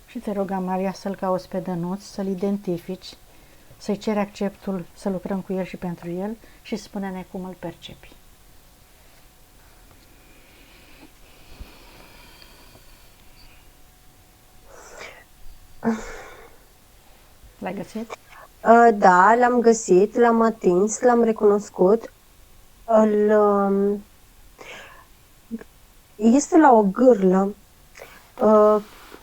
Și te rog, Amalia, să-l cauți pe Dănuț, să-l identifici, să-i ceri acceptul, să lucrăm cu el și pentru el și spune-ne cum îl percepi. L-ai găsit? Da, l-am găsit, l-am atins, l-am recunoscut. Este la o gârlă,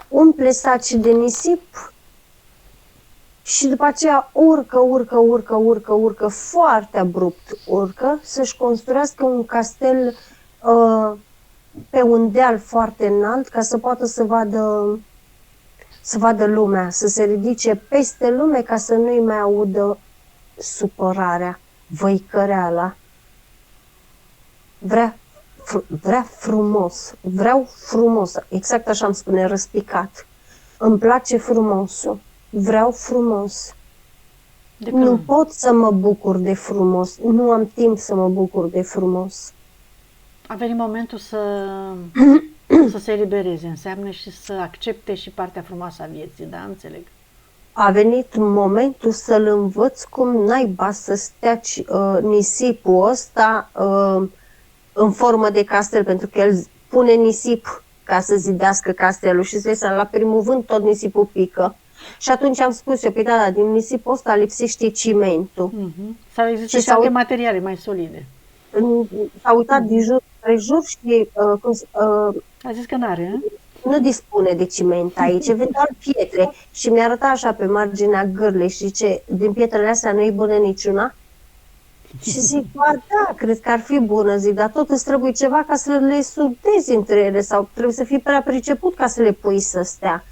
umple saci de nisip și după aceea urcă, foarte abrupt urcă, să-și construiască un castel pe un deal foarte înalt ca să poată să vadă lumea, să se ridice peste lume ca să nu-i mai audă supărarea, văicăreala. Vreau frumos, exact așa îmi spune, răspicat. Îmi place frumosul, vreau frumos. Nu pot să mă bucur de frumos, nu am timp să mă bucur de frumos. A venit momentul să se elibereze, înseamnă și să accepte și partea frumoasă a vieții, da? Înțeleg. A venit momentul să-l învăț cum naiba să stea nisipul ăsta în formă de castel, pentru că el pune nisip ca să zidească castelul și la primul vânt tot nisipul pică. Și atunci am spus eu, da, din nisipul ăsta lipsește cimentul. Sau există și alte materiale mai solide. S-a uitat din jur prejur și a zis că n-are, nu dispune de ciment aici, vede doar pietre. Și mi-a arătat așa pe marginea gârlei și zice, din pietrele astea nu e bună niciuna? Și zic, da, cred că ar fi bună, zic, dar tot îți trebuie ceva ca să le sudezi între ele sau trebuie să fii prea priceput ca să le pui să stea.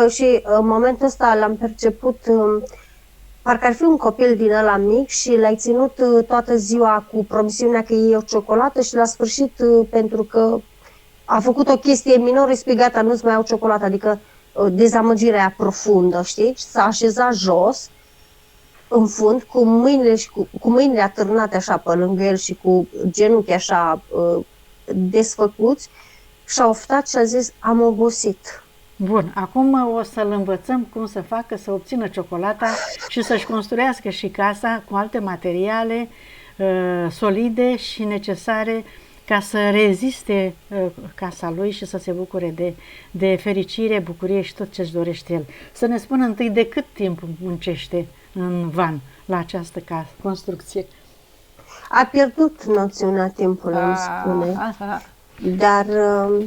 Și în momentul ăsta l-am perceput, parcă ar fi un copil din ăla mic și l-ai ținut toată ziua cu promisiunea că e o ciocolată și la sfârșit, pentru că a făcut o chestie minoră, spui, gata, nu-ți mai au ciocolată, adică dezamăgirea profundă, știi? Și s-a așezat jos, în fund, cu mâinile atârnate așa pe lângă el și cu genunchii așa desfăcuți și a oftat și a zis, am obosit. Bun, acum o să-l învățăm cum să facă să obțină ciocolata și să-și construiască și casa cu alte materiale solide și necesare ca să reziste casa lui și să se bucure de fericire, bucurie și tot ce-și dorește el. Să ne spună întâi de cât timp muncește în van la această construcție. A pierdut noțiunea timpului, îmi spune. Dar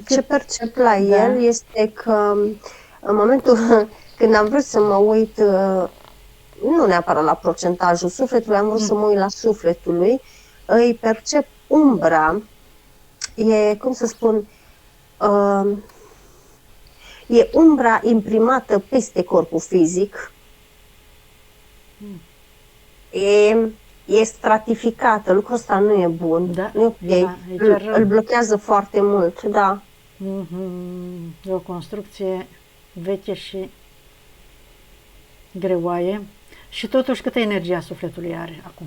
ce percep la el este că în momentul când am vrut să mă uit, nu neapărat la procentajul sufletului, am vrut să mă uit la sufletul lui, îi percep umbra, e, cum să spun, e umbra imprimată peste corpul fizic, e stratificată, lucrul ăsta nu e bun, da, nu e ok, da, îl blochează foarte mult, da. E o construcție veche și greoaie și totuși câtă energie a sufletului are acum,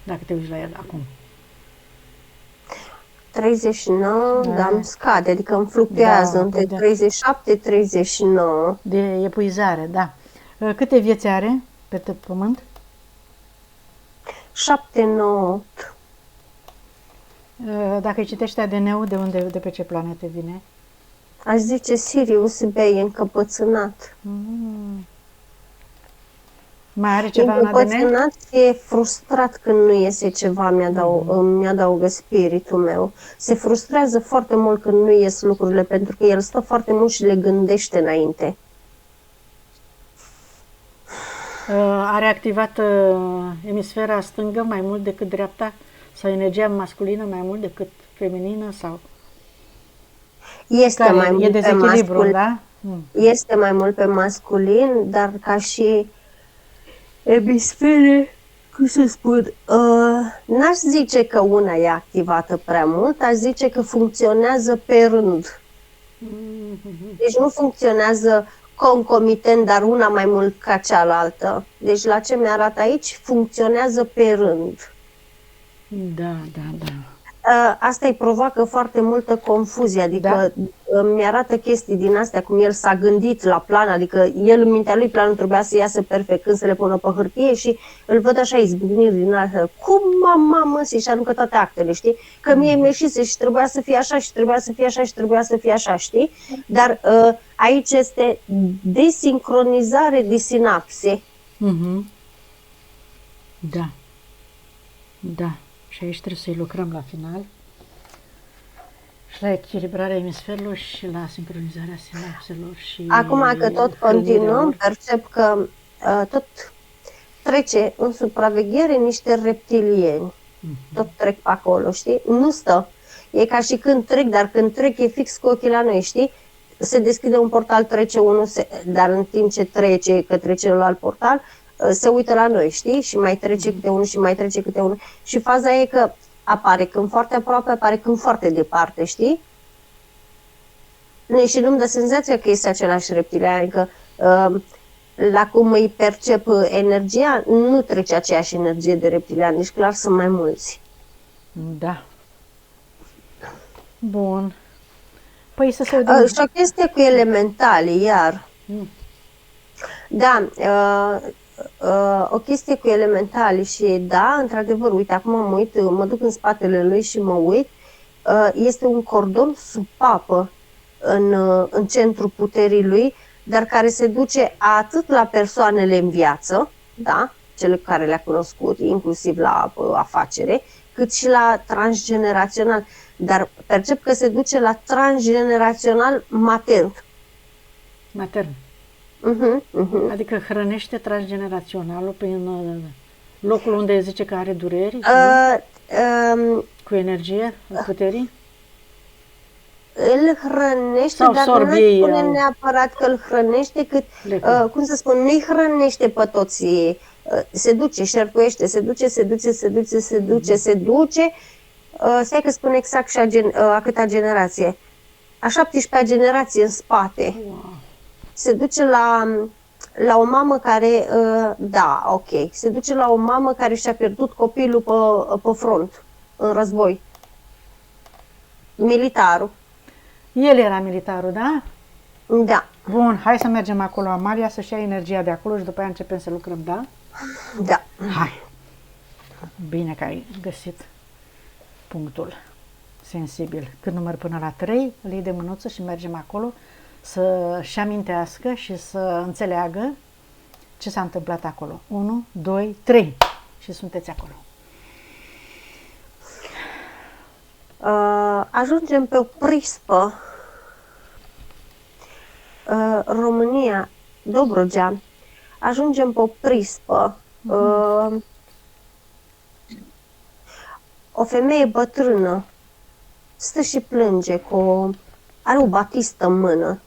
dacă te uiți la el acum? 39, dar îmi scade, adică îmi fluctuează între 37-39. De epuizare, da. Câte vieți are pe pământ? 7, 9, 8. Dacă îi citești ADN-ul, de pe ce planete vine? Aș zice Sirius B, e încăpățânat. Mai are ceva în ADN? Încăpățânat și e frustrat când nu iese ceva, mi-adaugă spiritul meu. Se frustrează foarte mult când nu ies lucrurile, pentru că el stă foarte mult și le gândește înainte. Are activată emisfera stângă mai mult decât dreapta? Sau energia masculină mai mult decât feminină? Sau este mai mult pe masculin, da? Este mai mult pe masculin, dar ca și emisfere, cum să spun, n-aș zice că una e activată prea mult, aș zice că funcționează pe rând. Deci nu funcționează concomitent, dar una mai mult ca cealaltă. Deci la ce mi-arată aici, funcționează pe rând. Da. Asta îi provoacă foarte multă confuzie, adică mi-arată chestii din astea, cum el s-a gândit la plan, adică el în mintea lui planul trebuia să iasă perfect când să le pună pe hârtie și îl văd așa izbucniri din astea. Cum mamă, și aruncă toate actele, știi? Că mie mi-e ieșise și trebuia să fie așa și trebuia să fie așa și trebuia să fie așa, știi? Dar aici este desincronizare de sinapse. Da. Da. Și aici trebuie să-i lucrăm la final. Și la echilibrarea emisferelor și la sincronizarea sinapselor. Și acum că tot continuăm, percep că tot trece în supraveghere niște reptilieni. Tot trec pe acolo, știi? Nu stă. E ca și când trec, dar când trec e fix cu ochii la noi, știi? Se deschide un portal, trece unul, dar în timp ce trece către celălalt portal, se uită la noi, știi? Și mai trece câte unul și mai trece câte unul. Și faza e că apare când foarte aproape, apare când foarte departe, știi? Și nu-mi dă senzația că este același reptilian, adică la cum îi percep energia, nu trece aceeași energie de reptilian, deci clar sunt mai mulți. Da. Bun. Păi să se udă. Și o chestie cu elementali, iar. Da, o chestie cu elementali și da, într-adevăr, uite, acum mă uit, mă duc în spatele lui și mă uit, este un cordon sub papă în centrul puterii lui, dar care se duce atât la persoanele în viață, da, cele care le-a cunoscut, inclusiv la afacere, cât și la transgenerațional, dar percep că se duce la transgenerațional matern. Matern. Adică hrănește transgeneraționalul prin locul unde zice că are dureri? Cu energie, puterii? Îl hrănește, sau dar nu spune neapărat că îl hrănește, cât, cum să spun, nu-i hrănește pe toți. Se duce, șerpuiește, se duce, stai că spun exact și a câta generație. A 17-a generație în spate. Wow. Se duce la o mamă care, da, ok, se duce la o mamă care și-a pierdut copilul pe front, în război. Militarul. El era militarul, da? Da. Bun, hai să mergem acolo, Amalia, să-și ia energia de acolo și după aia începem să lucrăm, da? Da. Hai. Bine că ai găsit punctul sensibil. Când număr până la 3, îl iei de mânuță și mergem acolo să-și amintească și să înțeleagă ce s-a întâmplat acolo. 1, 2, 3 și sunteți acolo. Ajungem pe o prispă. România, Dobrogea. Ajungem pe o prispă. O femeie bătrână stă și plânge, are o batistă în mână,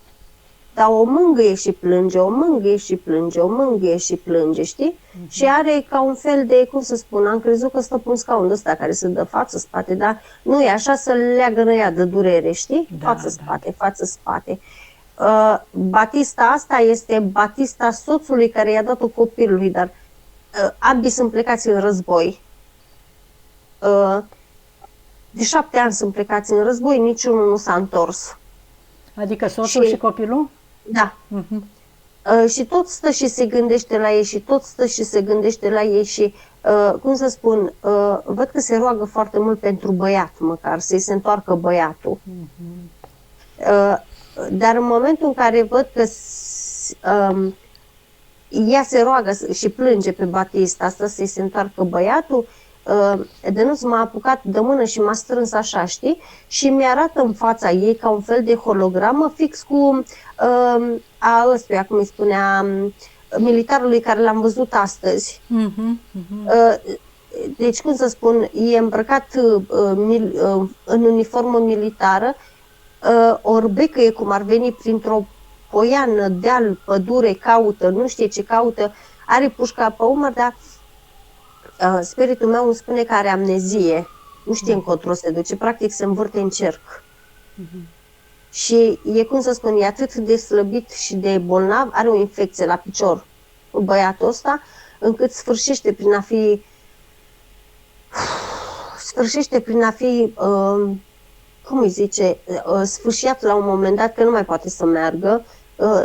dar o mângâie și plânge, o mângâie și plânge, o mângâie și plânge, știi? Și are ca un fel de, cum să spun, am crezut că stă pe un scaun de ăsta care se dă față-spate, dar nu e așa, să leagă ea de durere, știi? Față-spate, față-spate. Batista asta este batista soțului care i-a dat-o copilului, dar ambii sunt plecați în război. De 7 ani sunt plecați în război, niciunul nu s-a întors. Adică soțul și copilul? Da. Și tot stă și se gândește la ei și tot stă și se gândește la ei și, cum să spun, văd că se roagă foarte mult pentru băiat, măcar, să-i se întoarcă băiatul. Dar în momentul în care văd că ea se roagă și plânge pe Batista asta să-i se întoarcă băiatul, Dănuț m-a apucat de mână și m-a strâns așa, știi? Și mi-arată în fața ei ca un fel de hologramă fix cu a ăstuia, cum îi spunea, militarului care l-am văzut astăzi. Deci, cum să spun, e îmbrăcat în uniformă militară, orbecă e cum ar veni printr-o poiană, deal, pădure, caută, nu știe ce caută, are pușca pe umăr, dar spiritul meu îmi spune că are amnezie, nu știe încotro se duce, practic se învârte în cerc. Și e, cum să spun, e atât de slăbit și de bolnav, are o infecție la picior, băiatul ăsta, încât sfârșește prin a fi cum îi zice, sfâșiat la un moment dat că nu mai poate să meargă,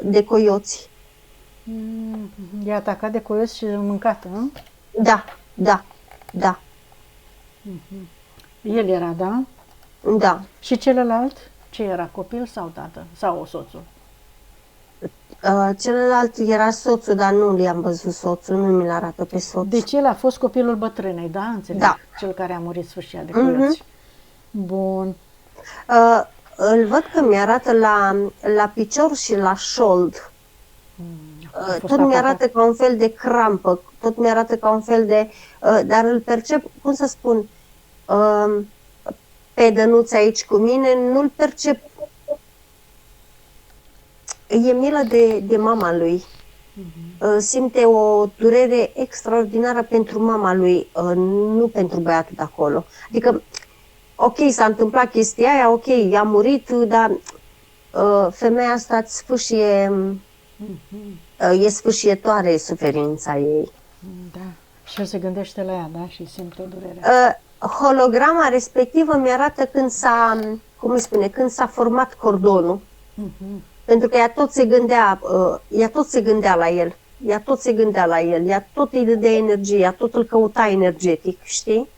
de coioți. E atacat de coioți și mâncată, nu? Da, da, da, El era, da? da. Și celălalt? Ce era, copil sau tată? Sau soțul? Celălalt era soțul, dar nu l-am văzut soțul, nu mi-l arată pe soț. Deci el a fost copilul bătrânei, da? Înțeleg? Da. Cel care a murit sfârșit de coioți. Bun. Îl văd că mi-arată la picior și la șold. Tot mi-arată ca un fel de crampă, tot mi-arată ca un fel de... dar îl percep, cum să spun, pe Dănuț aici cu mine, nu-l percep. E milă de mama lui. Simte o durere extraordinară pentru mama lui, nu pentru băiatul de acolo. Adică, ok, s-a întâmplat chestia aia, ok, a murit, dar femeia asta îți sfâșie, e sfâșietoare suferința ei. Da. Și el se gândește la ea, da? Și simte o durere. Holograma respectivă mi-arată când s-a, cum îi spune, când s-a format cordonul. Pentru că ea tot se gândea la el. Ea tot se gândea la el, ea tot îi dădea energie, ea tot îl căuta energetic, știi?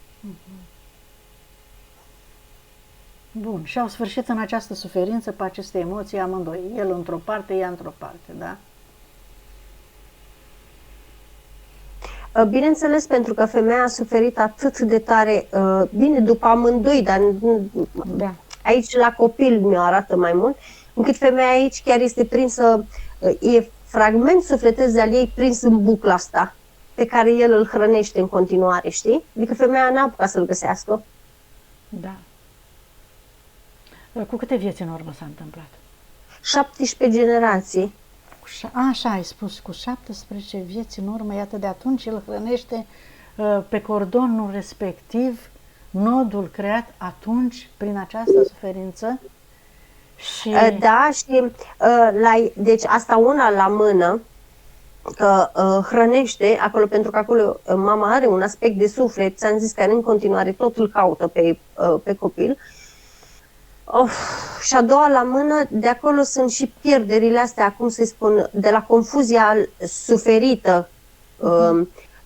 Bun, și au sfârșit în această suferință, pe aceste emoții amândoi. El într-o parte, ea într-o parte, da? Bineînțeles, pentru că femeia a suferit atât de tare, bine, după amândoi, dar Da. aici la copil mi-o arată mai mult, încât femeia aici chiar este prinsă, e fragment sufletesc de-al ei prins în bucla asta, pe care el îl hrănește în continuare, știi? Adică femeia n-a apucat să-l găsească. Da. Cu câte vieți în urmă s-a întâmplat? 17 generații. Așa ai spus, cu 17 vieți în urmă, iată, de atunci el hrănește pe cordonul respectiv nodul creat atunci prin această suferință. Și... Da, și deci asta una la mână, că hrănește acolo, pentru că acolo mama are un aspect de suflet, ți-am zis că în continuare tot îl caută pe copil. Și a doua la mână, de acolo sunt și pierderile astea, cum să spun, de la confuzia suferită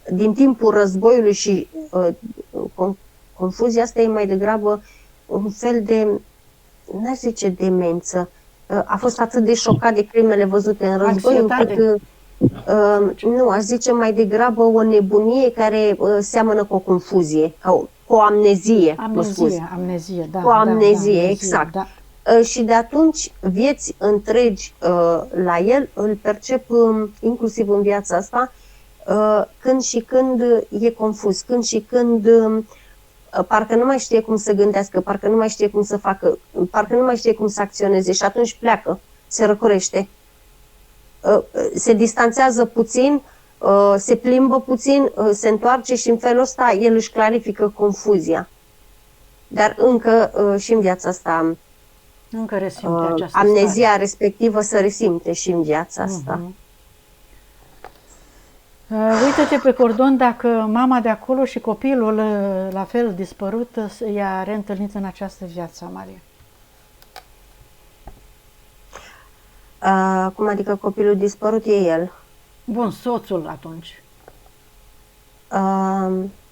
din timpul războiului și confuzia asta e mai degrabă un fel de, n-aș zice demență, a fost atât de șocat de crimele văzute în război, încât nu, aș zice mai degrabă o nebunie care seamănă cu o confuzie, cu o amnezie. Amnezie, da. Cu amnezie, da, exact. Da. Și de atunci vieți întregi la el îl percep inclusiv în viața asta, când și când e confuz, când și când parcă nu mai știe cum să gândească, parcă nu mai știe cum să facă, parcă nu mai știe cum să acționeze și atunci pleacă, se răcorește, se distanțează puțin, se plimbă puțin, se întoarce și în felul ăsta el își clarifică confuzia. Dar încă și în viața asta încă resimte această amnezia stare respectivă se resimte și în viața asta. Uită-te pe cordon dacă mama de acolo și copilul, la fel dispărut, i-a reîntâlnit în această viață, Maria. Cum adică copilul dispărut e el? Bun, soțul atunci.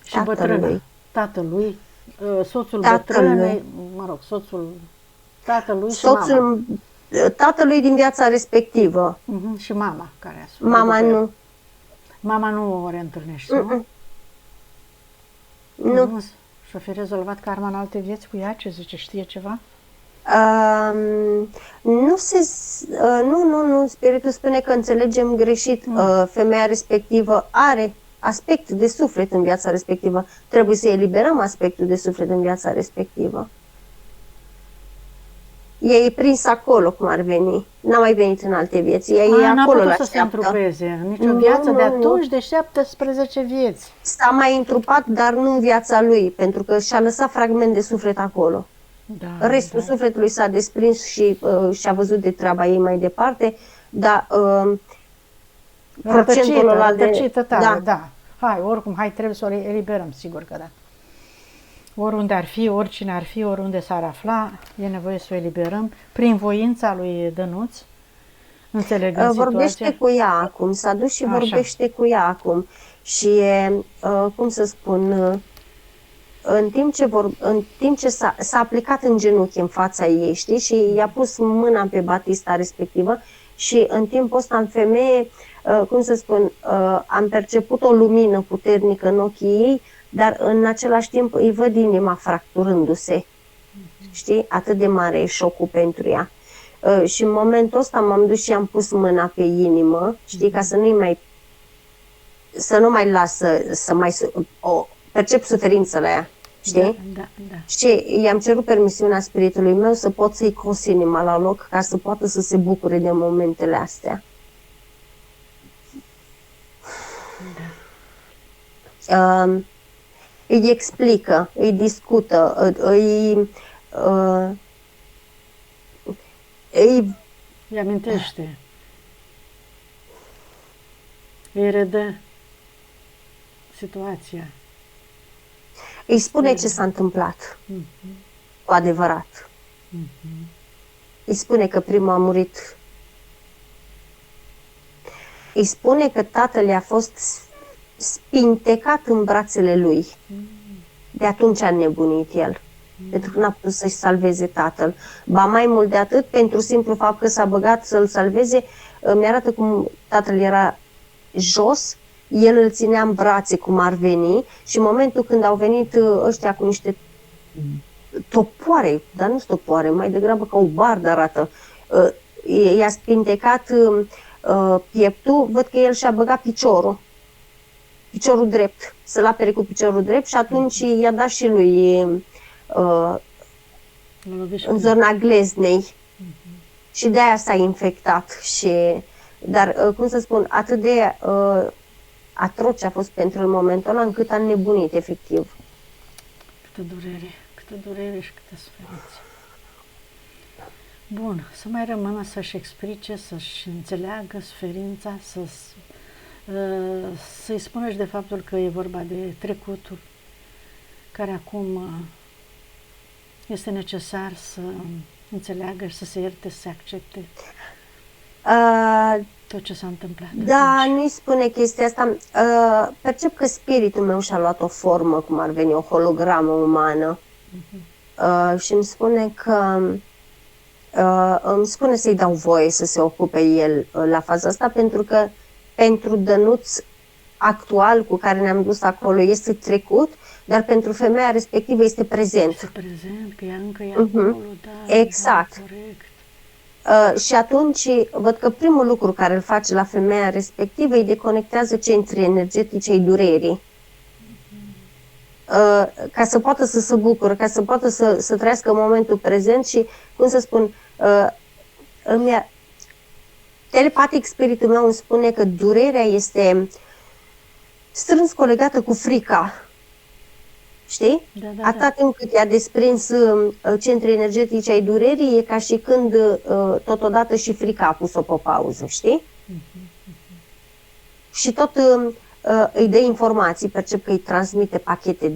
Și Tatălui. Tatălui, soțul bătrânei, mă rog, soțul tatălui și mama. Tatălui din viața respectivă. Și mama care a suferit. Mama nu. Mama nu o reîntâlnește, nu? Nu. Și-o fi rezolvat karma în alte vieți cu ea? Ce zice? Știe ceva? Nu, spiritul spune că înțelegem greșit. Femeia respectivă are aspect de suflet în viața respectivă. Trebuie să eliberăm aspectul de suflet în viața respectivă. Ea e prins acolo, cum ar veni. N-a mai venit în alte vieți. Ea e acolo la să se întrupeze în nicio viață de atunci, de 17 vieți. S-a mai întrupat, dar nu în viața lui, pentru că și-a lăsat fragment de suflet acolo. Da, restul sufletului s-a desprins și și-a văzut de treaba ei mai departe, dar procentul ăla rătăcită tare, da. Hai, oricum, trebuie să o eliberăm, sigur că da. Oriunde ar fi, oricine ar fi, oriunde s-ar afla, e nevoie să o eliberăm prin voința lui Dănuț, înțelegând Vorbește situația. cu ea acum, s-a dus și Așa. vorbește cu ea acum. Și, cum să spun, în timp ce s-a plecat în genunchi în fața ei, știi, și i-a pus mâna pe Batista respectivă și în timpul ăsta în femeie, cum să spun, am perceput o lumină puternică în ochii ei, dar în același timp îi văd inima fracturându-se. Știi? Atât de mare e șocul pentru ea. Și în momentul ăsta m-am dus și am pus mâna pe inimă, știi, ca să nu mai las să mai percep suferință la ea, știi? Da. Și i-am cerut permisiunea spiritului meu să pot să-i cos inima la loc ca să poată să se bucure de momentele astea. Îi explică, îi discută, îi amintește. Îi redă situația. Îi spune ce s-a întâmplat cu adevărat. Îi spune că primul a murit. Îi spune că tatăl i-a fost spintecat în brațele lui. De atunci a înnebunit el. Pentru că n-a putut să-și salveze tatăl. Ba mai mult de atât, pentru simplu fapt că s-a băgat să-l salveze, mi-arată cum tatăl era jos, el îl ținea în brațe cum ar veni și în momentul când au venit ăștia cu niște topoare, dar nu topoare, mai degrabă ca o bardă arată, i-a spintecat pieptul, văd că el și-a băgat piciorul drept, să-l apere cu piciorul drept și atunci i-a dat și lui în zona gleznei și de aia s-a infectat. Dar, cum să spun, atât de atroce a fost pentru el momentul ăla încât a nebunit, efectiv. Câtă durere și câtă suferință. Bun, să mai rămână să-și explice, să-și înțeleagă suferința, să-i spună și de faptul că e vorba de trecutul, care acum este necesar să înțeleagă și să se ierte, să se accepte tot ce s-a întâmplat. Da, nu-i spune chestia asta. Percep că spiritul meu și-a luat o formă, cum ar veni, o hologramă umană. Și îmi spune că îmi spune să-i dau voie să se ocupe el la faza asta, pentru că pentru Dănuț actual cu care ne-am dus acolo este trecut, dar pentru femeia respectivă este prezent. Este prezent, că ea încă e acolo, da. Exact. Da, corect. Și atunci văd că primul lucru care îl face la femeia respectivă îi deconectează centrii energetice ai durerii. Ca să poată să se bucure, ca să poată să trăiască momentul prezent și, cum să spun, telepatic spiritul meu îmi spune că durerea este strâns colegată cu frica. Știi? Da. Atâta timp cât i-a desprins centrii energetice ai durerii, e ca și când totodată și frica a pus-o pe pauză, știi? Și tot îi dă informații, percep că îi transmite pachete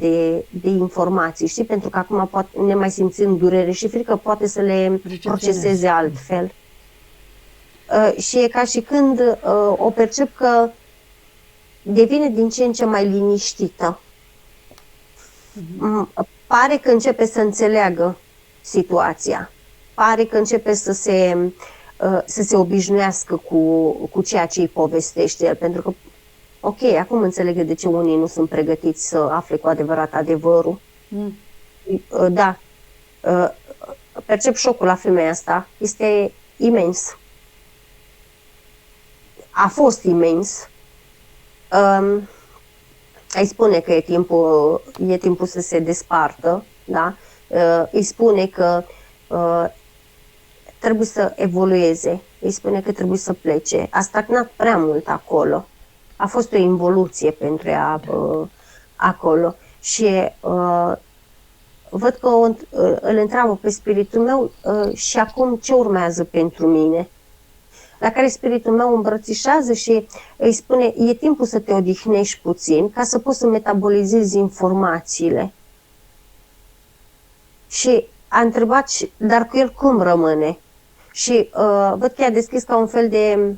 de informații, știi? Pentru că acum, nemai simțind durere și frică, poate să le proceseze altfel. Și e ca și când o percep că devine din ce în ce mai liniștită. Pare că începe să înțeleagă situația. Pare că începe să se obișnuiască cu ceea ce îi povestește el. Pentru că, ok, acum înțelegă de ce unii nu sunt pregătiți să afle cu adevărat adevărul. Da. Percep șocul la femeia asta. Este imens. A fost imens. Îi spune că e timpul să se despartă, da? Îi spune că trebuie să evolueze, îi spune că trebuie să plece. A stagnat prea mult acolo. A fost o involuție pentru ea acolo. Și văd că îl întreabă pe spiritul meu și acum ce urmează pentru mine? La care spiritul meu îmbrățișează și îi spune, e timpul să te odihnești puțin ca să poți să metabolizezi informațiile. Și a întrebat, dar cu el cum rămâne? Și văd că i-a deschis ca un fel de,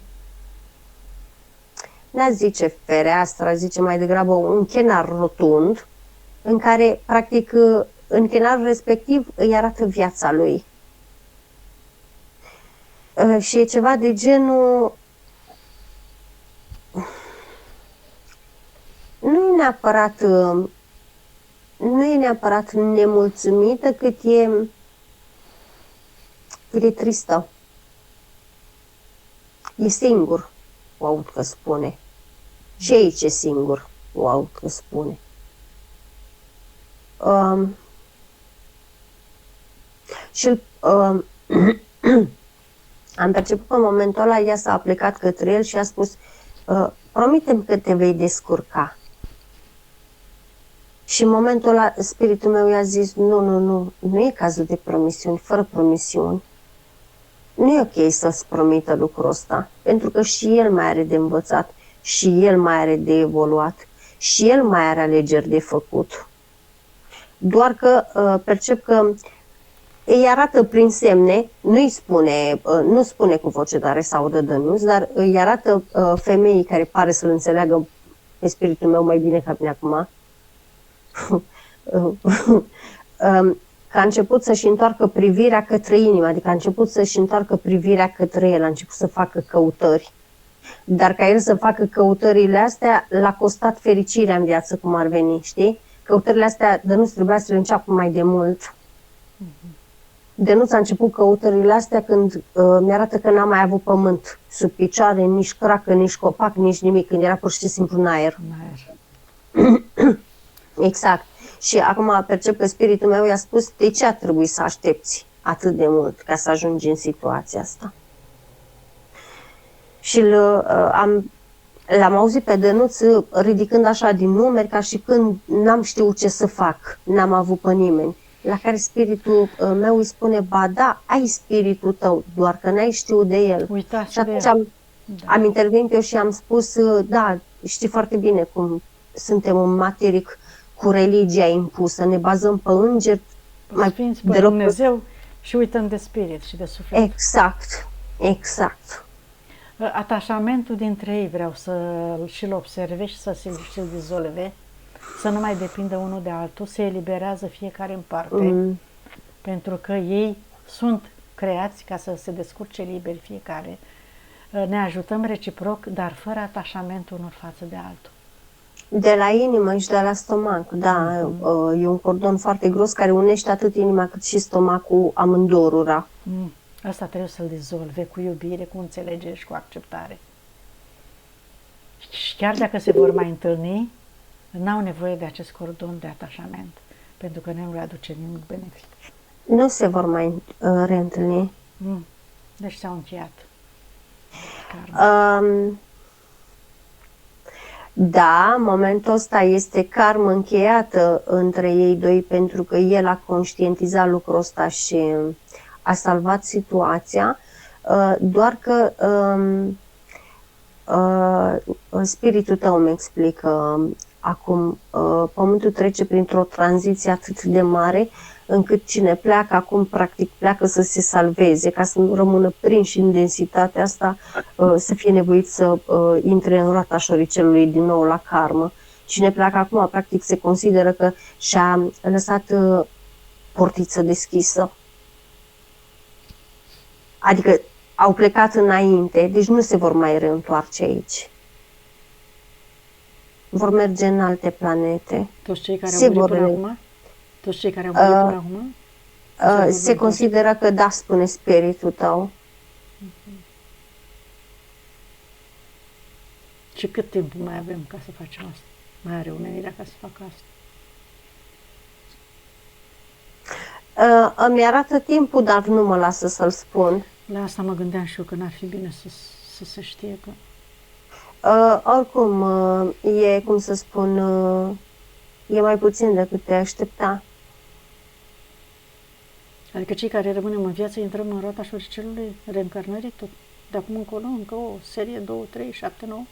n-a zice fereastră, zice mai degrabă un chenar rotund, în care, practic, în chenarul respectiv îi arată viața lui. Și e ceva de genul, nu e neapărat nemulțumită, cât e tristă. E singur, o aud că spune. Și aici e singur, o aud că spune. Și am perceput că în momentul ăla ea s-a plecat către el și a spus, promite-mi că te vei descurca. Și în momentul ăla spiritul meu i-a zis, nu e cazul de promisiuni, fără promisiuni. Nu e ok să-ți promită lucrul ăsta, pentru că și el mai are de învățat, și el mai are de evoluat, și el mai are alegeri de făcut. Doar că percep că îi arată prin semne, nu spune cu voce tare sau de dănuț, dar îi arată femeii care pare să-l înțeleagă pe spiritul meu mai bine ca mine acum, că a început să-și întoarcă privirea către inimă, adică a început să-și întoarcă privirea către el, a început să facă căutări. Dar ca el să facă căutările astea, l-a costat fericirea în viață, cum ar veni, știi? Căutările astea, Dănuț trebuia să le înceapă mai de mult. Dănuț a început căutările astea când mi-arată că n-a mai avut pământ sub picioare, nici cracă, nici copac, nici nimic, când era pur și simplu în aer. Exact. Și acum percep că spiritul meu i-a spus de ce a trebuit să aștepți atât de mult ca să ajungi în situația asta. Și l-am auzit pe Dănuț ridicând așa din numeri ca și când n-am știut ce să fac, n-am avut pe nimeni. La care spiritul meu îi spune, ba da, ai spiritul tău, doar că n-ai știut de el. Uitați și atunci am intervenit eu și am spus, da, știi foarte bine cum suntem în materie cu religia impusă, ne bazăm pe îngeri, mai Sfinți, pe Dumnezeu și uităm de spirit și de suflet. Exact. Atașamentul dintre ei vreau să-l observe și să-l dizolve, să nu mai depindă unul de altul, se eliberează fiecare în parte, pentru că ei sunt creați ca să se descurce liberi fiecare. Ne ajutăm reciproc, dar fără atașamentul unul față de altul. De la inimă și de la stomac, da, e un cordon foarte gros care unește atât inima cât și stomacul amândorura. Asta trebuie să-l dizolve cu iubire, cu înțelegere și cu acceptare. Și chiar dacă se vor mai întâlni, n-au nevoie de acest cordon de atașament, pentru că nu le aduce nimic benefic. Nu se vor mai reîntâlni. Deci s-au încheiat. Da, momentul ăsta este karmă încheiată între ei doi, pentru că el a conștientizat lucrul ăsta și a salvat situația, doar că spiritul tău îmi explică acum, pământul trece printr-o tranziție atât de mare, încât cine pleacă acum, practic, pleacă să se salveze, ca să nu rămână prinși în densitatea asta, să fie nevoit să intre în roata șoricelului din nou la karmă. Cine pleacă acum, practic, se consideră că și-a lăsat portiță deschisă. Adică au plecat înainte, deci nu se vor mai reîntoarce aici. Vor merge în alte planete. Toți cei care au murit până acum? Toți cei care au murit până acum? Se consideră că da, spune spiritul tău. Și cât timp mai avem ca să facem asta? Mai are omenirea ca să facă asta? Îmi arată timpul, dar nu mă lasă să-l spun. La asta mă gândeam și eu, că n-ar fi bine să se știe că... Oricum, e, cum să spun, e mai puțin decât te aștepta. Adică cei care rămânem în viață intrăm în roata șoricelului reîncarnării tot. De acum încolo, încă o serie, 2, 3, 7, 9?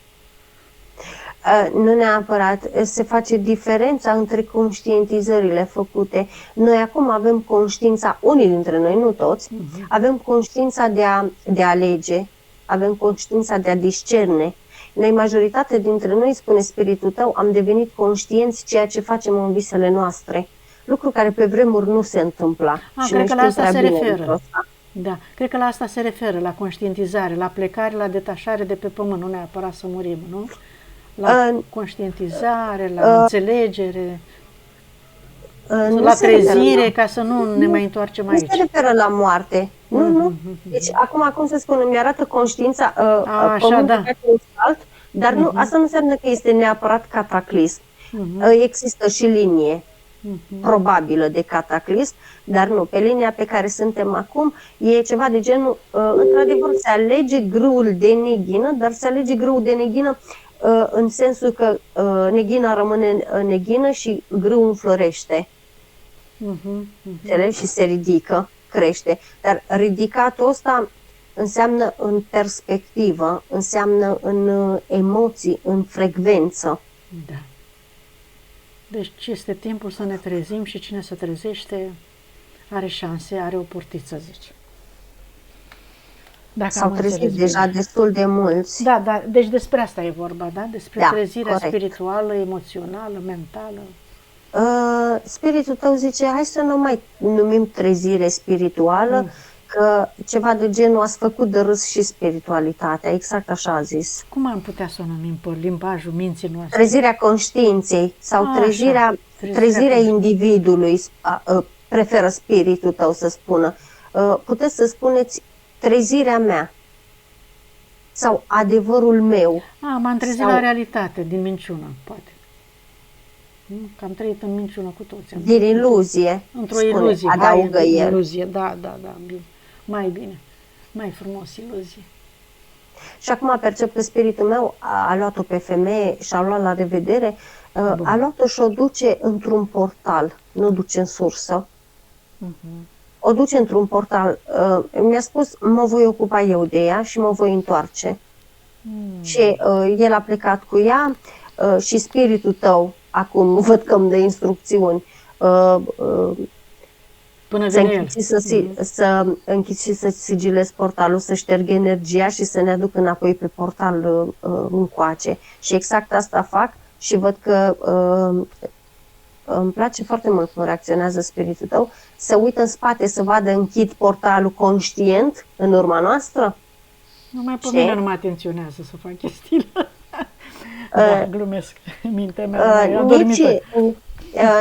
Nu neapărat, se face diferența între conștientizările făcute. Noi acum avem conștiința, unii dintre noi, nu toți, avem conștiința de a alege, avem conștiința de a discerne. Noi, majoritatea dintre noi, spune spiritul tău, am devenit conștienți ceea ce facem în visele noastre. Lucru care pe vremuri nu se întâmpla. Și cred că la asta se referă. Asta. Da, cred că la asta se referă, la conștientizare, la plecare, la detașare de pe pământ, nu neapărat să murim, nu? La conștientizare, la înțelegere, la trezire, ca să nu ne mai întoarcem aici. Nu se referă la moarte. Nu. Deci, acum, cum să spun, îmi arată conștiința pământul alt, dar nu, asta nu înseamnă că este neapărat cataclism. Există și linie probabilă de cataclism, dar nu, pe linia pe care suntem acum e ceva de genul, într-adevăr se alege grâul de neghină, dar se alege grâul de neghină în sensul că neghina rămâne neghină și grâul înflorește. Și se ridică, crește. Dar ridicatul ăsta înseamnă în perspectivă, înseamnă în emoții, în frecvență. Da. Deci este timpul să ne trezim și cine se trezește are șanse, are o portiță, zice. S-au trezit deja destul de mulți. Da, deci despre asta e vorba, da? Despre trezirea spirituală, emoțională, mentală. Spiritul tău zice, hai să nu mai numim trezire spirituală, că ceva de genul ați făcut de râs și spiritualitatea, exact așa a zis. Cum am putea să o numim pe limbajul minții noastre? Trezirea conștiinței sau trezirea individului, preferă spiritul tău să spună. Puteți să spuneți trezirea mea sau adevărul meu. M-am trezit la realitate, din minciună, poate. Că am trăit în minciună cu toți. Din iluzie. Într-o iluzie. Adaugă el. Iluzie, da, bine. Mai bine. Mai frumos, iluzie. Și acum percep că spiritul meu a luat-o pe femeie și a luat la revedere, a luat-o și o duce într-un portal, nu duce în sursă. O duce într-un portal. Mi-a spus, mă voi ocupa eu de ea și mă voi întoarce. Și el a plecat cu ea și spiritul tău, acum văd că îmi dă instrucțiuni, să închizi și să sigilezi portalul, să șterg energia și să ne aduc înapoi pe portal încoace. Și exact asta fac și văd că îmi place foarte mult cum reacționează spiritul tău, să uită în spate, să vadă închid portalul conștient în urma noastră. Nu mai pe mine nu mă atenționează să fac chestiile. Da, glumesc, mintea mea adormită.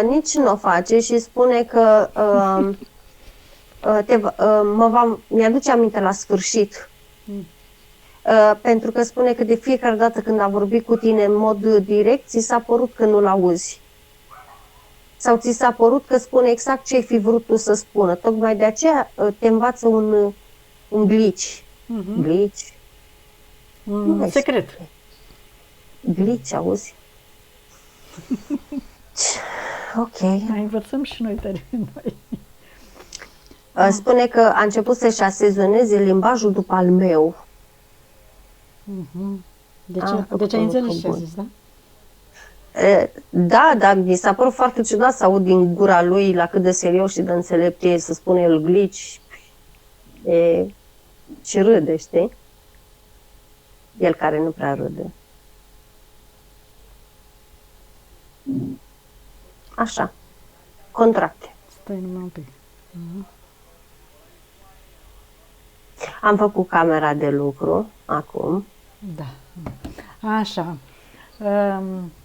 Nici nu o face și spune că mi-aduce aminte la sfârșit. Pentru că spune că de fiecare dată când a vorbit cu tine în mod direct, ți s-a părut că nu-l auzi. Sau ți s-a părut că spune exact ce ai fi vrut tu să spună. Tocmai de aceea te învață un glitch. Glitch? Secret. Glitch, auzi? Ok. Mai învățăm și noi termenii. Spune că a început să-și asezoneze limbajul după al meu. Deci ai înțeles ce a zis, da? Da, dar mi s-a părut foarte ciudat să aud din gura lui la cât de serios și de înțelept e să spune el glitch. Și râde, știi? El care nu prea râde. Așa. Contracte. Stai numai un pic. Am făcut camera de lucru acum. Da. Așa.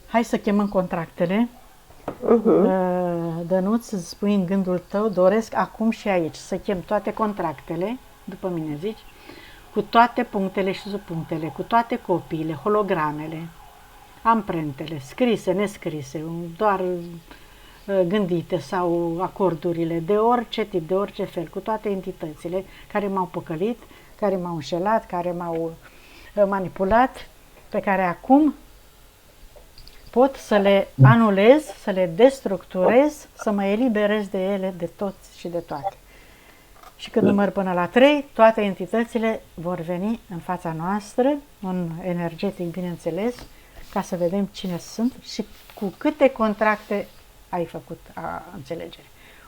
Hai să chemăm contractele. Dănuț, îți spui în gândul tău, doresc acum și aici să chem toate contractele, după mine zici, cu toate punctele și subpunctele, cu toate copiile, hologramele, amprentele, scrise, nescrise, doar gândite sau acordurile de orice tip, de orice fel, cu toate entitățile care m-au păcălit, care m-au înșelat, care m-au manipulat, pe care acum pot să le anulez, să le destructurez, să mă eliberez de ele, de toți și de toate. Și când număr până la 3, toate entitățile vor veni în fața noastră, un energetic, bineînțeles, ca să vedem cine sunt și cu câte contracte ai făcut înțelegere.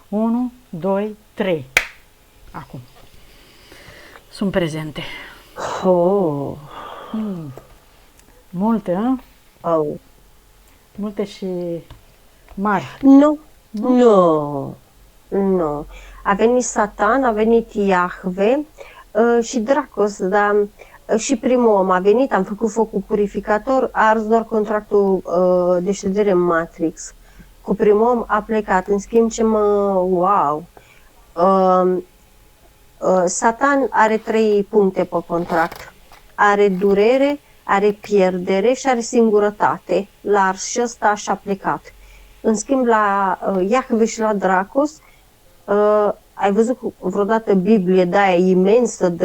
1, 2, 3. Acum. Sunt prezente. Oh. Multe, hă? Oh. Multe și mari. Nu. Nu. Nu. A venit Satan, a venit Iahve și Dracos, dar și primul om a venit, am făcut focul purificator, a ars doar contractul de ședere în Matrix. Cu primul om a plecat, în schimb wow! Satan are 3 puncte pe contract. Are durere, are pierdere și are singurătate. La ars și ăsta și-a plecat. În schimb, la Iahve și la Dracos, ai văzut vreodată Biblie de aia imensă,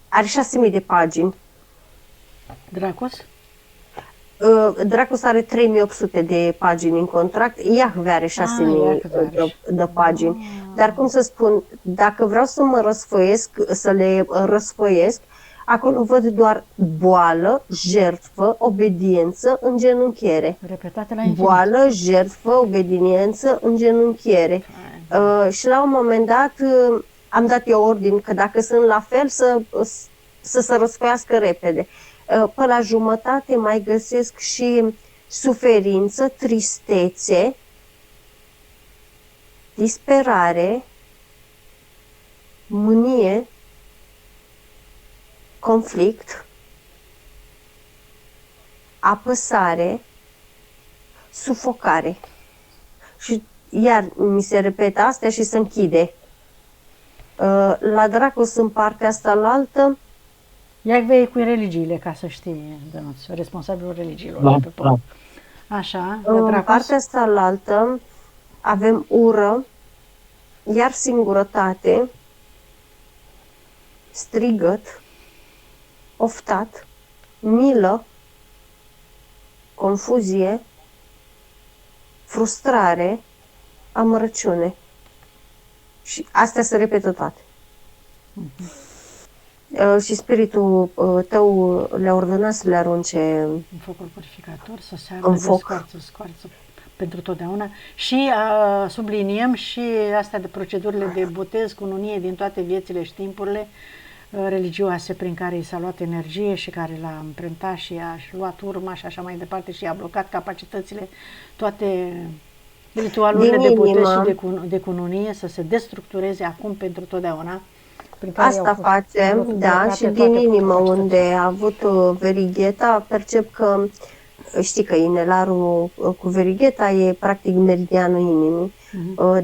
are 6.000 de pagini. Dracos? Dracos are 3.800 de pagini în contract, Iahve are 6.000 de pagini. Dar cum să spun, dacă vreau să mă răsfoiesc, să le răsfoiesc, acolo văd doar boală, jertfă, obediență, îngenunchiere. Repetate la infinit. Boală, jertfă, obediență, îngenunchiere. Și la un moment dat am dat eu ordin că dacă sunt la fel să se răsfoiască repede. Pe la jumătate mai găsesc și suferință, tristețe, disperare, mânie, conflict, apăsare, sufocare. Și iar mi se repetă astea și se închide. La Dracos în partea asta la altă. Iahve e cu religiile, ca să știi, Dănuț, responsabilul religiilor. Da. Așa, în partea asta la altă avem ură, iar singurătate, strigăt, oftat, milă, confuzie, frustrare, amărăciune. Și astea se repetă toate. Și spiritul tău le-a ordonat să le arunce în focul purificator, să se ardă de scoarță pentru totdeauna. Și subliniem și astea de procedurile de botez, cununie din toate viețile și timpurile religioase prin care i s-a luat energie și care l-a împrentat și a luat urma și așa mai departe și a blocat capacitățile, toate ritualurile de botez și de cununie să se destructureze acum pentru totdeauna. Asta facem, da, și din inimă unde a avut verigheta, percep că, știi că inelarul cu verigheta e practic meridianul inimii,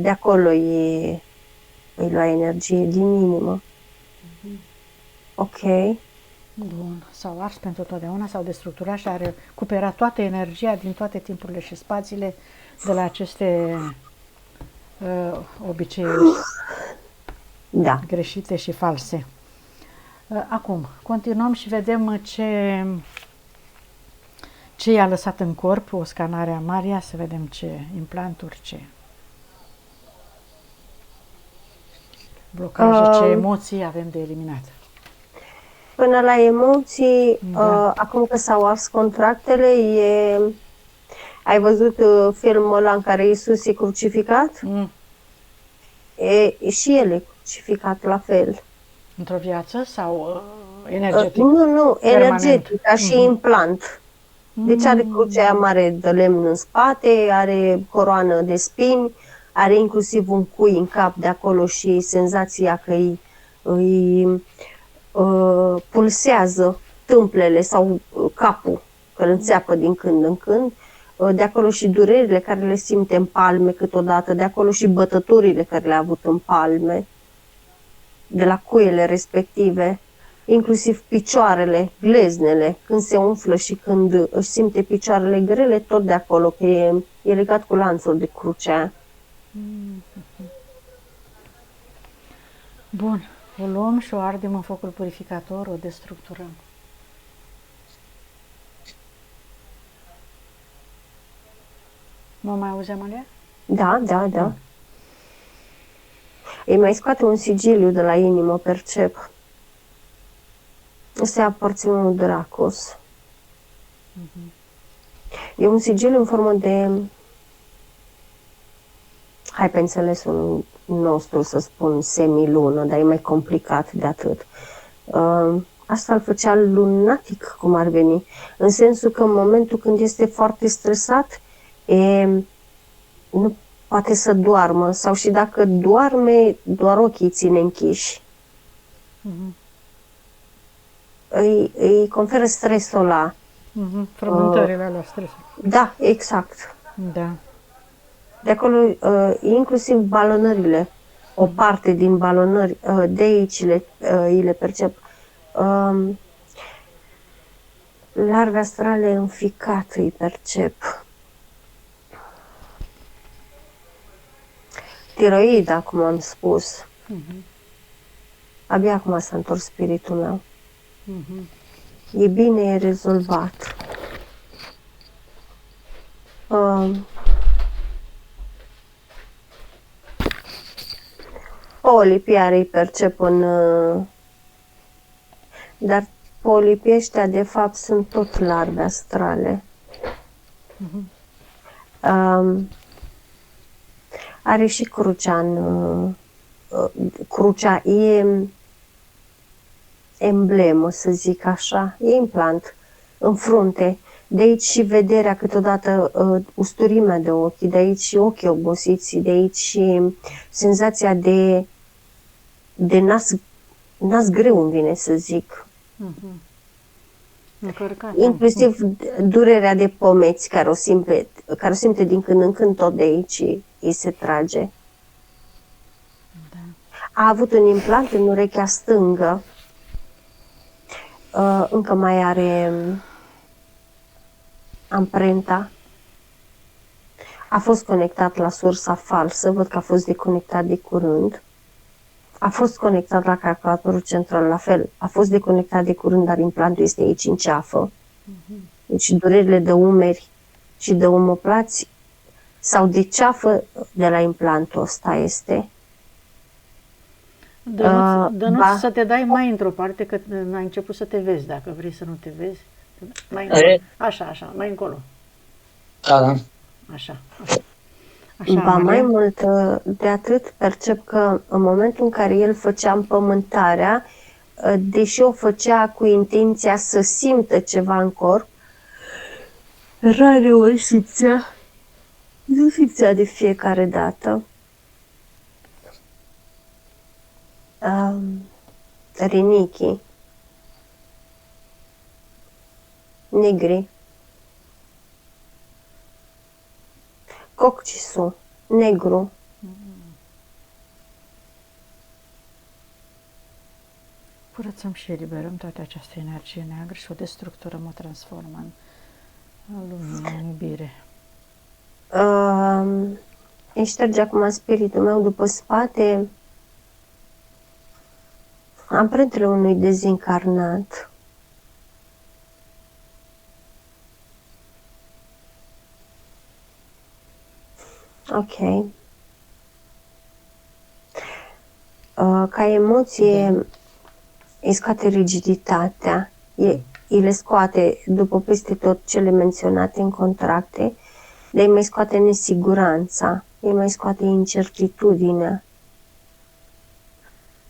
de acolo îi lua energie, din inimă. Ok. Bun, s-au ars pentru totdeauna, s-au destructurat și a recuperat toată energia din toate timpurile și spațiile de la aceste obiceiuri. Da. Greșite și false. Acum, continuăm și vedem ce i-a lăsat în corp, o scanare a Maria, să vedem ce implanturi, ce blocaje, ce emoții avem de eliminat. Până la emoții, acum că s-au ars contractele, ai văzut filmul ăla în care Iisus e crucificat? Și el e crucificat la fel. Într-o viață sau energetic? Nu, energetic, ca și implant. Deci are crucea aia mare de lemn în spate, are coroană de spini, are inclusiv un cui în cap de acolo și senzația că îi pulsează tâmplele sau capul, că îl înțeapă din când în când. De acolo și durerile care le simte în palme câteodată, de acolo și bătăturile care le-a avut în palme, de la cuiele respective, inclusiv picioarele, gleznele, când se umflă și când își simte picioarele grele, tot de acolo, că e legat cu lanțul de crucea. Bun, o luăm și o ardem în focul purificator, o destructurăm. Mă mai auzi, Amalia? Da. Îi mai scoate un sigiliu de la inimă, percep. Ăsta e aparținul Dracos. E un sigil în formă de, hai pe înțelesul nostru să spun semilună, dar e mai complicat de atât. Asta îl făcea lunatic, cum ar veni, în sensul că în momentul când este foarte stresat, nu poate să doarmă, sau și dacă doarme, doar ochii ține închiși. Îi conferă stresul ăla. Frământările alea, stresul. Da, exact. Da. De acolo, inclusiv balonările, o parte din balonări, de aici le percep. Larve astrale în ficat îi percep. Tiroida, cum am spus. Abia acum s-a întors spiritul meu. E bine, e rezolvat. Polipii are îi percep în... Dar polipii ăștia, de fapt, sunt tot larve astrale. Are și crucea în... Crucea e emblemă, să zic așa. E implant în frunte. De aici și vederea câteodată, usturimea de ochi, de aici și ochii obosiți, de aici și senzația de nas greu, îmi vine să zic. Încărcat. Inclusiv durerea de pomeți, care o simte din când în când, tot de aici îi se trage. A avut un implant în urechea stângă. Încă mai are amprenta. A fost conectat la sursa falsă, văd că a fost deconectat de curând. A fost conectat la calculatorul central, la fel. A fost deconectat de curând, dar implantul este aici în ceafă. Deci durerile de umeri și de omoplați sau de ceafă de la implantul ăsta este. Dănuț, să te dai mai într-o parte, că ai început să te vezi, dacă vrei să nu te vezi. Mai încolo. Așa, mai încolo. Da. Așa, Ba mai mult de atât, percep că în momentul în care el făcea împământarea, deși o făcea cu intenția să simtă ceva în corp, rareori simțea, nu simțea de fiecare dată. Rinichii negri, coccisul negru, curățăm și eliberăm toată această energie neagră și o destructurăm, o transformăm în lumină, în iubire. Îi șterge acum spiritul meu după spate amprentele unui dezincarnat. Ok. Ca emoție îi scoate rigiditatea, îi le scoate după peste tot cele menționate în contracte, dar îi mai scoate nesiguranța, îi mai scoate incertitudinea,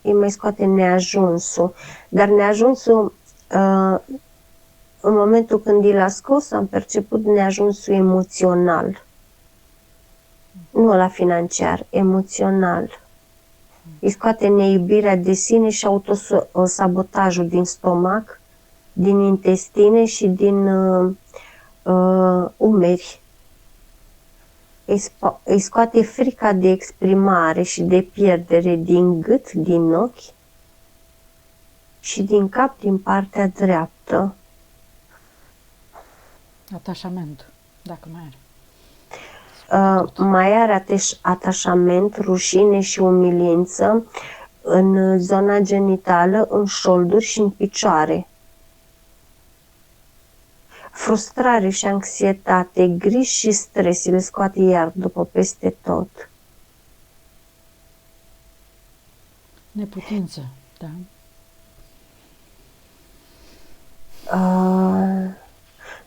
îi mai scoate neajunsul. Dar neajunsul, în momentul când i l-a scos, am perceput neajunsul emoțional. Nu la financiar, emoțional. Îi scoate neiubirea de sine și autosabotajul din stomac, din intestine și din umeri. Îi scoate frica de exprimare și de pierdere din gât, din ochi și din cap, din partea dreaptă. Atașament, dacă mai are. Mai are atașament, rușine și umilință în zona genitală, în șolduri și în picioare. Frustrare și anxietate, griji și stres, le scoate iar după peste tot. Neputință, da.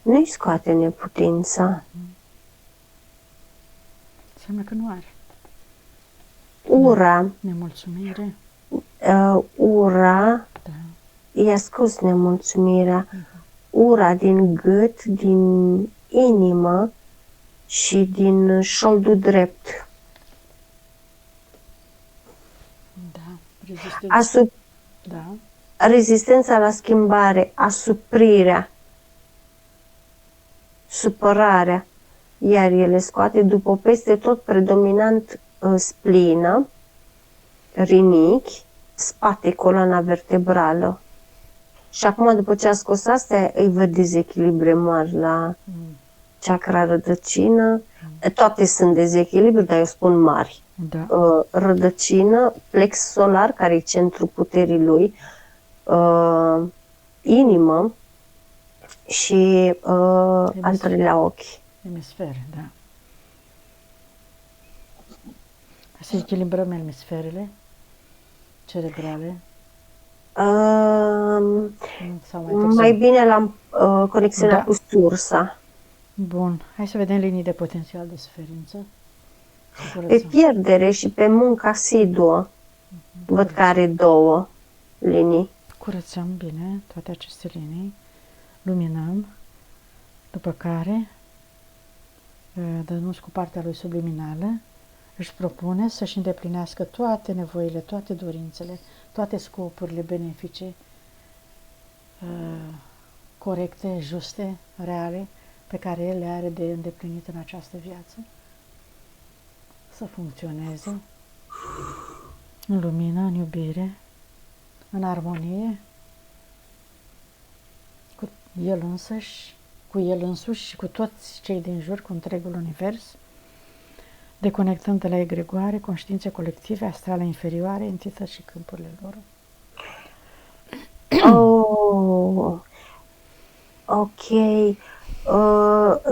nu-i scoate neputința. Înseamnă că nu are. Ura, Nemulțumire. ura Da. i-a scos nemulțumirea. Ura din gât, din inimă și din șoldul drept. Da. Rezistență. Da. Rezistența la schimbare, asuprirea, supărarea, iar ele scoate după peste tot predominant splină, rinichi, spate, coloana vertebrală. Și acum, după ce a scos astea, îi văd dezechilibre mari la chakra rădăcină. Toate sunt dezechilibre, dar eu spun mari. Da. Rădăcină, plex solar, care e centrul puterii lui, inimă și al treilea ochi. Emisfere, da. Să echilibrăm emisferele cerebrale. Sau Mai bine l-am conexionat Da. cu sursa. Bun. Hai să vedem linii de potențial de suferință. Pe pierdere și pe muncă asiduă. Văd că are 2 linii. Curățăm bine toate aceste linii, luminăm, după care Dănuț cu partea lui subliminală își propune să-și îndeplinească toate nevoile, toate dorințele, toate scopurile benefice, corecte, juste, reale, pe care el le are de îndeplinit în această viață, să funcționeze în lumină, în iubire, în armonie cu el însăși, cu el însuși și cu toți cei din jur, cu întregul univers, deconectând de la egregoare, conștiințe colective, astrale inferioare, entități și câmpurile lor. Oh, ok.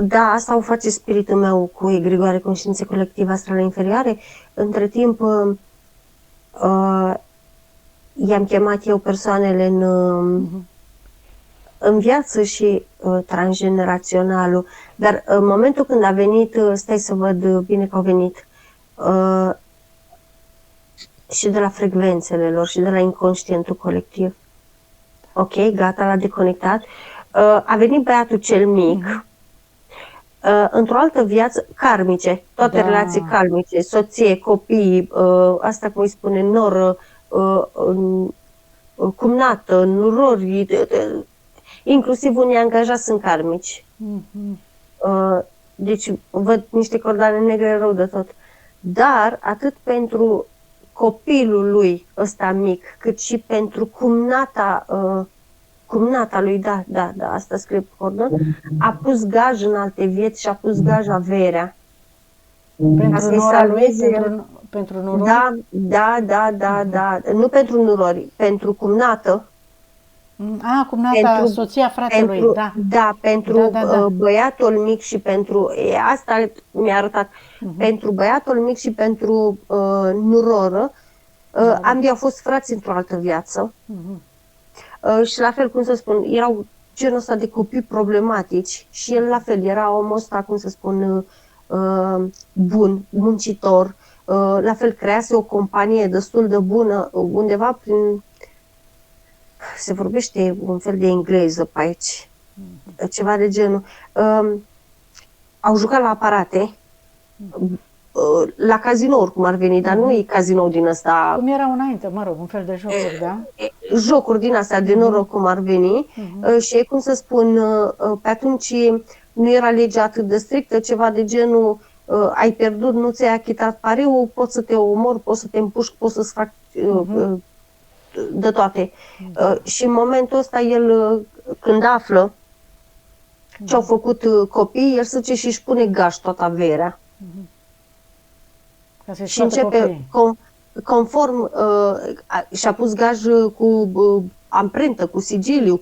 Da, asta o face spiritul meu cu egregoare, conștiințe colective, astrale inferioare. Între timp, i-am chemat eu persoanele în viață și transgeneraționalul. Dar în momentul când a venit, stai să văd bine că au venit, și de la frecvențele lor și de la inconștientul colectiv. Ok, gata, l-a deconectat. A venit băiatul cel mic, într-o altă viață, karmice, toate relații karmice, soție, copii, asta cum îi spune, noră, cumnată, nurori, inclusiv unii angajați sunt karmici. Deci văd niște cordane negre rău de tot. Dar atât pentru copilul lui ăsta mic, cât și pentru cumnata lui, da, asta scrie pe cordon, a pus gaj în alte vieți și a pus gaj averea. Pentru nora lui, pentru nurori? Da, nu pentru nurori, pentru cumnată. Cumnata, soția fratelui, da. Da, pentru băiatul mic și pentru, asta mi-a arătat, pentru băiatul mic și pentru nuroră, ambii au fost frați într-o altă viață. Și la fel, cum să spun, erau genul ăsta de copii problematici și el la fel, era omul ăsta, cum să spun, bun, muncitor, la fel crease o companie destul de bună, undeva prin, se vorbește un fel de engleză pe aici, ceva de genul. Au jucat la aparate, la casinouri cum ar veni, dar nu e cazinou din ăsta. Cum era înainte, mă rog, un fel de jocuri, da? Jocuri din astea de noroc cum ar veni și cum să spun, pe atunci nu era legea atât de strictă, ceva de genul ai pierdut, nu ți-ai achitat pariul, poți să te omori, poți să te împușc, poți să-ți fac de toate. Și în momentul ăsta el, când află ce-au făcut copiii, el se duce și își pune gaj toată averea. Și începe conform, și-a pus gaj cu amprentă, cu sigiliu,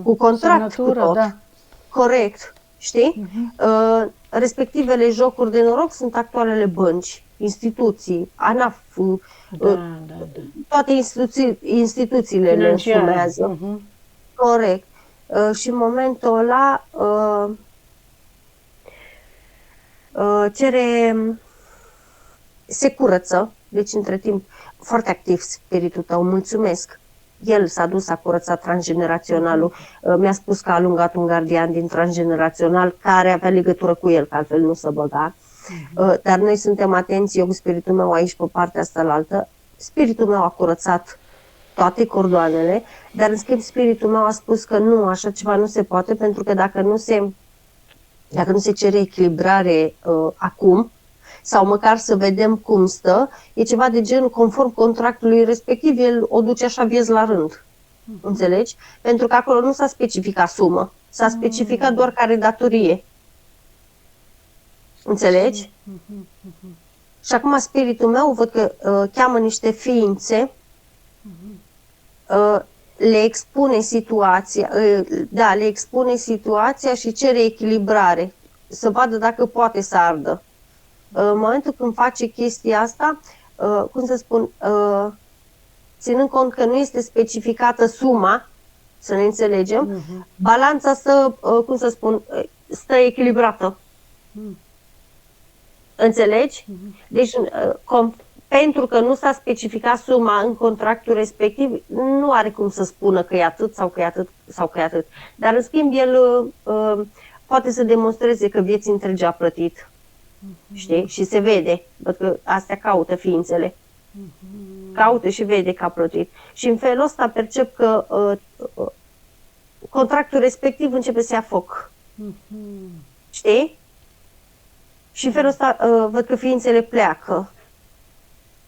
cu contract, cu tot. Da. Corect, știi? Respectivele jocuri de noroc sunt actualele bănci, instituții, ANAF, toate instituțiile le însumează. Corect. și în momentul ăla se curăță, deci între timp foarte activ spiritul tău, mulțumesc. El s-a dus, a curățat transgeneraționalul, mi-a spus că a alungat un gardian din transgenerațional care avea legătură cu el, că altfel nu se băga. Dar noi suntem atenți, eu cu spiritul meu aici pe partea asta la altă. Spiritul meu a curățat toate cordoanele, dar în schimb spiritul meu a spus că nu, așa ceva nu se poate, pentru că dacă nu se cere echilibrare acum, sau măcar să vedem cum stă, e ceva de genul conform contractului respectiv, el o duce așa vieți la rând. Înțelegi? Pentru că acolo nu s-a specificat sumă, s-a specificat doar care datorie. Înțelegi? Și acum spiritul meu văd că cheamă niște ființe, le expune situația și cere echilibrare, să vadă dacă poate să ardă. În momentul când face chestia asta, cum să spun, ținând cont că nu este specificată suma, să ne înțelegem, balanța stă echilibrată. Înțelegi? Deci, pentru că nu s-a specificat suma în contractul respectiv, nu are cum să spună că e atât sau că e atât sau că e atât. Dar, în schimb, el poate să demonstreze că vieții întregi a plătit. Știi? Și se vede. Văd că astea caută ființele. Caută și vede că a plătit. Și în felul ăsta percep că contractul respectiv începe să ia foc. Știi? Și în felul ăsta văd că ființele pleacă.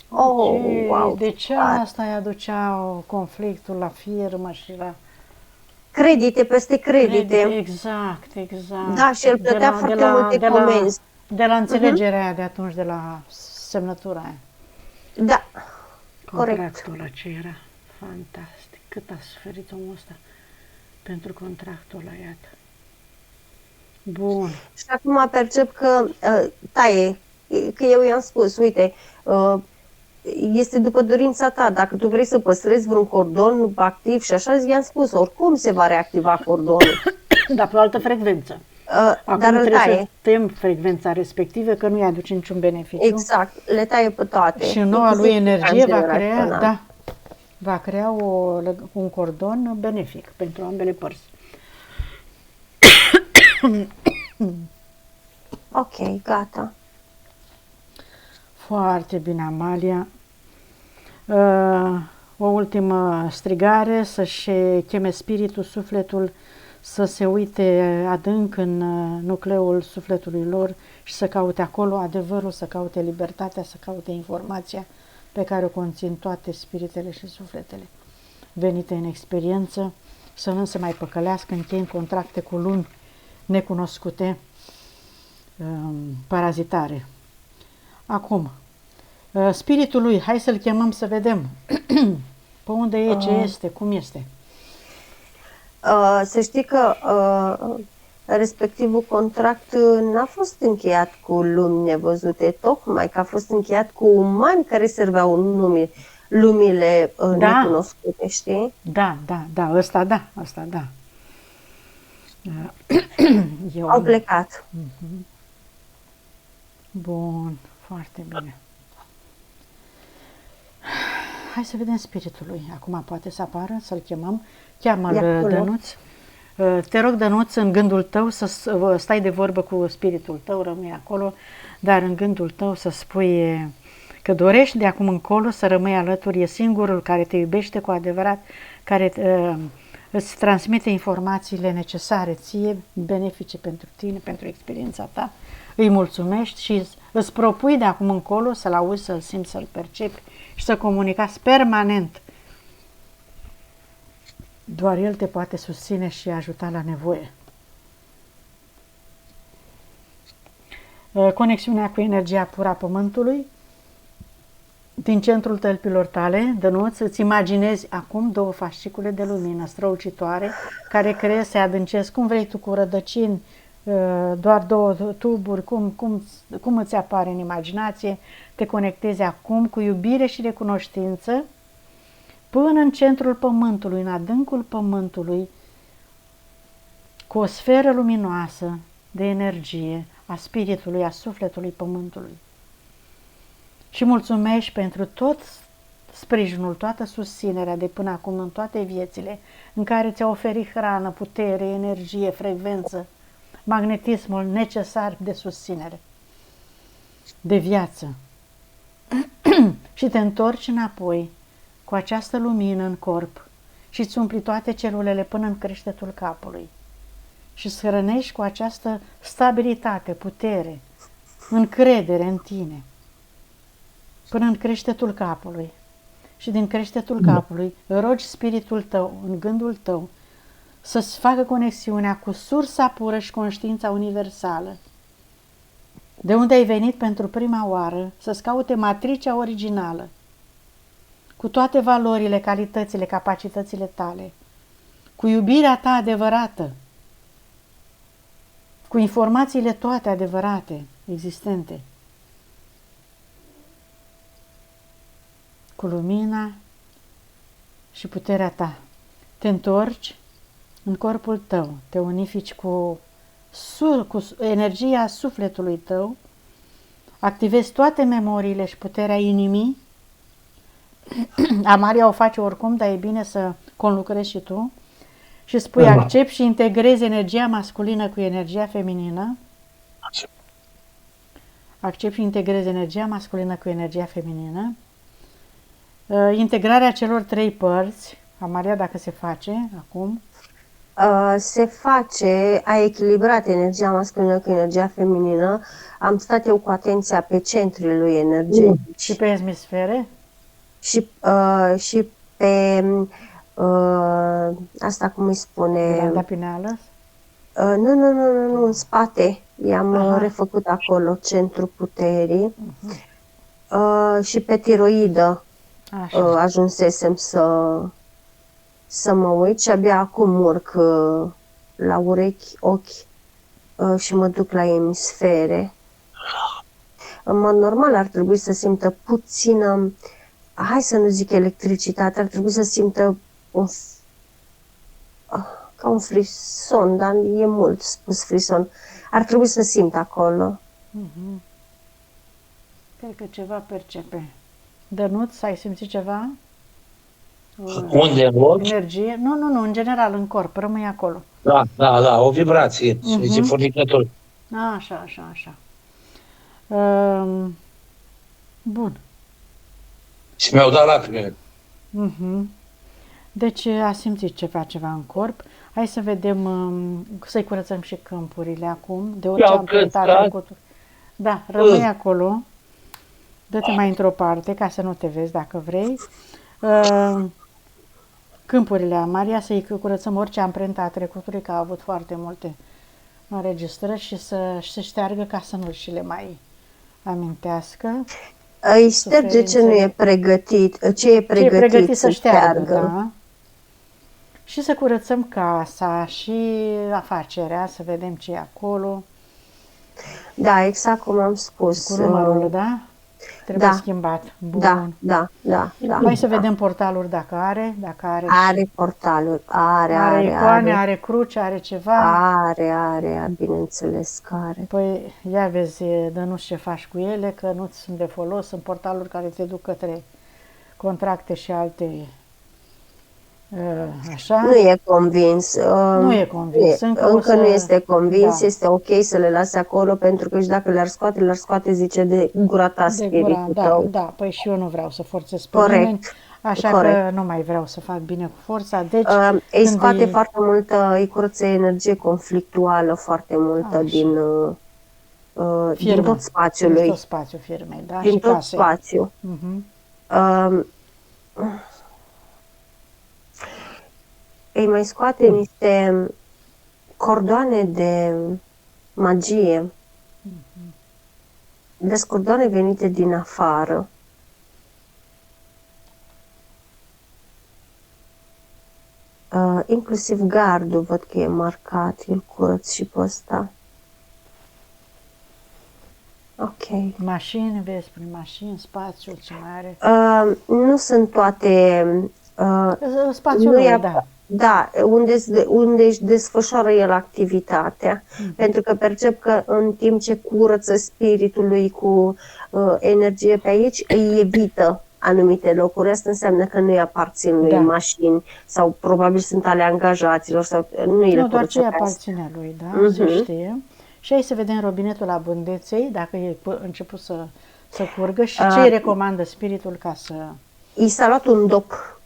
Wow, de ce asta îi aducea conflictul la firmă și la... Credite peste credite. Exact. Da, și el plătea foarte multe comenzi. De la înțelegerea aia de atunci, de la semnătura aia. Da, Contractul ăla ce era fantastic. Cât a suferit omul ăsta pentru contractul ăla, iată. Bun. Și acum percep că că eu i-am spus, uite, este după dorința ta, dacă tu vrei să păstrezi vreun cordon activ și așa, i-am spus, oricum se va reactiva cordonul. Dar pe o altă frecvență. Acum dar trebuie să tăiem frecvența respectivă, că nu-i aduce niciun beneficiu. Exact, le taie pe toate. Și noua lui energie va crea un cordon benefic pentru ambele părți. Ok, gata. Foarte bine, Amalia. O ultimă strigare, să-și cheme spiritul, sufletul, să se uite adânc în nucleul sufletului lor și să caute acolo adevărul, să caute libertatea, să caute informația pe care o conțin toate spiritele și sufletele venite în experiență, să nu se mai păcălească, încheie contracte cu lumi necunoscute, parazitare. Acum, spiritul lui, hai să-l chemăm să vedem pe unde e, ce este, cum este. Să știi că respectivul contract n-a fost încheiat cu lumi nevăzute, tocmai că a fost încheiat cu umani care serveau lumile necunoscute, știi? Da, ăsta da. Au plecat. Bun, foarte bine. Hai să vedem spiritul lui. Acum poate să apară, să-l chemăm. Cheamă-l, Dănuț. Te rog, Dănuț, în gândul tău să stai de vorbă cu spiritul tău, rămâi acolo, dar în gândul tău să spui că dorești de acum încolo să rămâi alături, e singurul care te iubește cu adevărat, care îți transmite informațiile necesare ție, benefice pentru tine, pentru experiența ta, îi mulțumești și îți propui de acum încolo să-l auzi, să-l simți, să-l percepi și să comunicați permanent. Doar el te poate susține și ajuta la nevoie. Conexiunea cu energia pură a Pământului. Din centrul tălpilor tale, Dănuț, îți imaginezi acum două fascicule de lumină strălucitoare care se adâncesc, cum vrei tu, cu rădăcini, doar două tuburi, cum îți apare în imaginație, te conectezi acum cu iubire și recunoștință până în centrul Pământului, în adâncul Pământului, cu o sferă luminoasă de energie a spiritului, a sufletului pământului. Și mulțumești pentru tot sprijinul, toată susținerea de până acum în toate viețile în care ți-a oferit hrană, putere, energie, frecvență, magnetismul necesar de susținere, de viață. Și te întorci înapoi cu această lumină în corp și îți umpli toate celulele până în creștetul capului și îți hrănești cu această stabilitate, putere, încredere în tine până în creștetul capului. Și din creștetul capului rogi spiritul tău, în gândul tău, să-ți facă conexiunea cu sursa pură și conștiința universală, de unde ai venit pentru prima oară, să-ți caute matricea originală, cu toate valorile, calitățile, capacitățile tale, cu iubirea ta adevărată, cu informațiile toate adevărate, existente, cu lumina și puterea ta. Te întorci în corpul tău, te unifici cu energia sufletului tău, activezi toate memoriile și puterea inimii. Amalia o face oricum, dar e bine să conlucrezi și tu și spui accept și integrezi energia masculină cu energia feminină. Accept și integrezi energia masculină cu energia feminină. Integrarea celor trei părți, Amalia, dacă se face acum? Se face, a echilibrat energia masculină cu energia feminină. Am stat eu cu atenția pe centrii lui energetici. Și pe emisfere? Și pe asta cum îi spune? Glanda pineală? Nu, în spate. I-am refăcut acolo centrul puterii. Și pe tiroidă. Ajunsesem să mă uit și abia acum urc la urechi, ochi și mă duc la emisfere. În mod normal ar trebui să simtă puțină, hai să nu zic electricitate, ar trebui să simtă ca un frison, dar e mult spus frison. Ar trebui să simt acolo. Cred că ceva percepe. Dănuț, ai simțit ceva? Unde în loc? Energie? Nu, în general, în corp, rămâi acolo. Da, o vibrație, zice furnicător. Așa. Bun. Și mi-au dat lacrimile. Deci a simțit ceva în corp. Hai să vedem, să-i curățăm și câmpurile acum, de orice amprentat trecutul. Da, rămâi acolo. Dă-te mai într-o parte, ca să nu te vezi dacă vrei. Câmpurile, Maria, să-i curățăm orice amprenta a trecutului, că a avut foarte multe înregistrări și să șteargă ca să nu și le mai amintească. Îi șterge ce nu e pregătit, ce e pregătit să șteargă. Da? Și să curățăm casa și afacerea, să vedem ce e acolo. Da, exact cum am spus. Cu numărul, da? Trebuie schimbat. Bun. Da. Hai să vedem portalul dacă are. Are portalul, are icoane, are cruce, are ceva. Are, bineînțeles că are. Păi, ia vezi, Dănuț, ce faci cu ele, că nu-ți sunt de folos, sunt portaluri care te duc către contracte și alte, așa. Nu e convins. Nu e convins. Încă nu este convins, este ok să le lase acolo, pentru că și dacă le-ar scoate, zice, de gura ta spiritul tău. Da, păi și eu nu vreau să forțez pe nimeni, așa că nu mai vreau să fac bine cu forța. Deci, îi scoate foarte multă, îi curăță energie conflictuală foarte multă din tot spațiului. Din tot spațiul firmei, da? Din tot spațiul. Îi mai scoate niște cordoane de magie, de cordoane venite din afară. Inclusiv gardul, văd că e marcat, îl curăț și pe ăsta. Ok. Mașini, vezi, prin mașini, spațiul ce mai are? Nu sunt toate... Spațiul lui, da. Da, unde își desfășoară el activitatea, pentru că percep că în timp ce curăță spiritul lui cu energie pe aici, îi evită anumite locuri. Asta înseamnă că nu-i aparțin lui mașini sau probabil sunt ale angajaților sau nu doar ce aparține lui, da? Se știe. Și aici se vede în robinetul abundenței, dacă e început să curgă și ce îi recomandă spiritul ca să... I s-a luat un dop.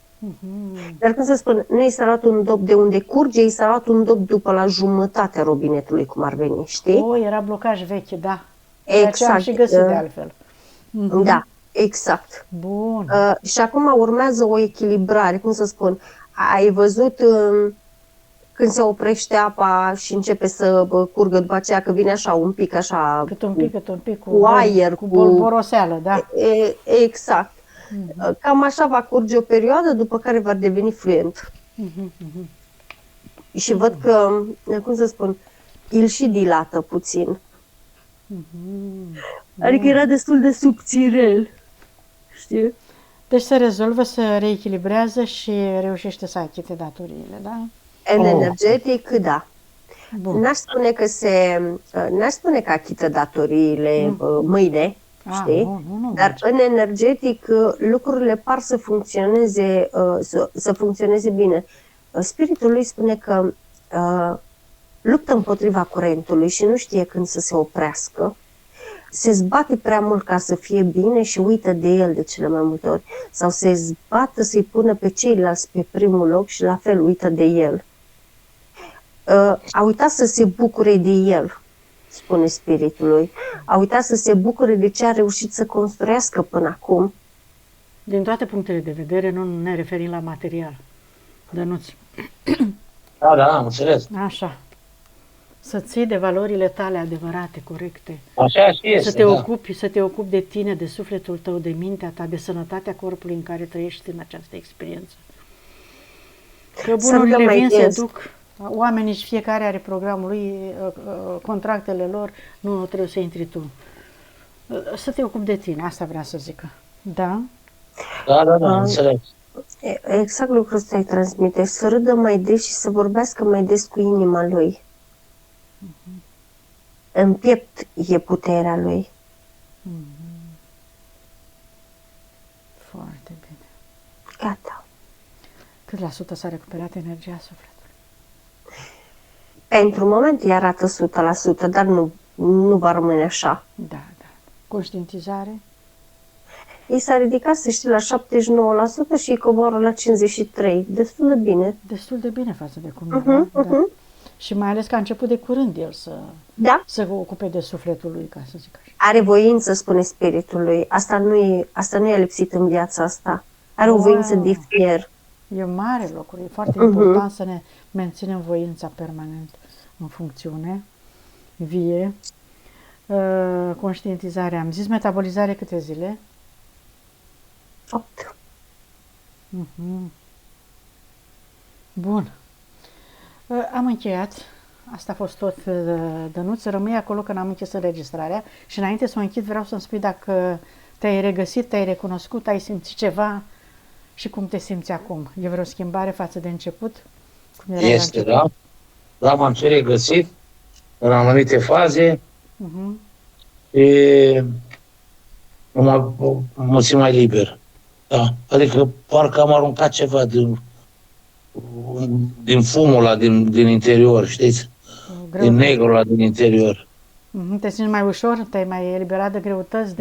Dar cum să spun, nu i s-a luat un dop de unde curge, i s-a luat un dop după la jumătatea robinetului, cum ar veni, știi? Era blocaj veche, da. Exact. Am și găsit de altfel. Da, exact. Bun. Și acum urmează o echilibrare, cum să spun, ai văzut când se oprește apa și începe să curgă după aceea, că vine așa un pic, așa... Cât un pic, cu aer, cu bolboroseală, da. Exact. Cam așa va curge o perioadă, după care va deveni fluent. Și văd că, cum să spun, îl și dilată puțin. Adică era destul de subțirel. Știi? Deci se rezolvă, se reechilibrează și reușește să achite datoriile, da? În energetic, da. Bun. N-aș spune că achită datoriile mâine, știi? Nu, dar în energetic lucrurile par să funcționeze, să funcționeze bine. Spiritul lui spune că luptă împotriva curentului și nu știe când să se oprească. Se zbate prea mult ca să fie bine și uită de el de cele mai multe ori. Sau se zbată să-i pună pe ceilalți pe primul loc și la fel uită de el. A uitat să se bucure de el, spune spiritul lui. A uitat să se bucure de ce a reușit să construiască până acum. Din toate punctele de vedere, nu ne referim la material. Dănuț. Da, am înțeles. Așa. Să ții de valorile tale adevărate, corecte. Așa și este, să te ocupi de tine, de sufletul tău, de mintea ta, de sănătatea corpului în care trăiești în această experiență. Că bunurile vin, se duc. Oamenii și fiecare are programul lui, contractele lor, nu trebuie să intri tu. Să te ocupi de tine, asta vrea să zică. Da? Da, înțeleg. Exact lucrul ăsta îi transmite. Să râdă mai des și să vorbească mai des cu inima lui. În piept e puterea lui. Foarte bine. Gata. Cât la sută s-a recuperat energia sufletului? Pentru moment îi arată 100%, dar nu va rămâne așa. Da. Conștientizare? Ei s-a ridicat, să știi, la 79% și îi coboară la 53%. Destul de bine. Destul de bine față de cum era. Da. Și mai ales că a început de curând el să ocupe de sufletul lui, ca să zic așa. Are voință, spune spiritul lui. Asta nu i-a lipsit în viața asta. Are o voință de fier. E mare lucru. E foarte important să ne menținem voința permanent în funcțiune, vie. Conștientizare. Am zis metabolizare câte zile? 8. Bun. Am încheiat. Asta a fost tot, Dănuț. Rămâi acolo că n-am închis înregistrarea și înainte să o închid vreau să-mi spui dacă te-ai regăsit, te-ai recunoscut, ai simțit ceva și cum te simți acum. E vreo schimbare față de început? Cum era este, da. Da, m-am și regăsit în anumite faze și mă simt mai liber. Da. Adică parcă am aruncat ceva din fumul ăla din interior, știți? Greu. Din negrul ăla din interior. Te simți mai ușor? Te-ai mai eliberat de greutăți?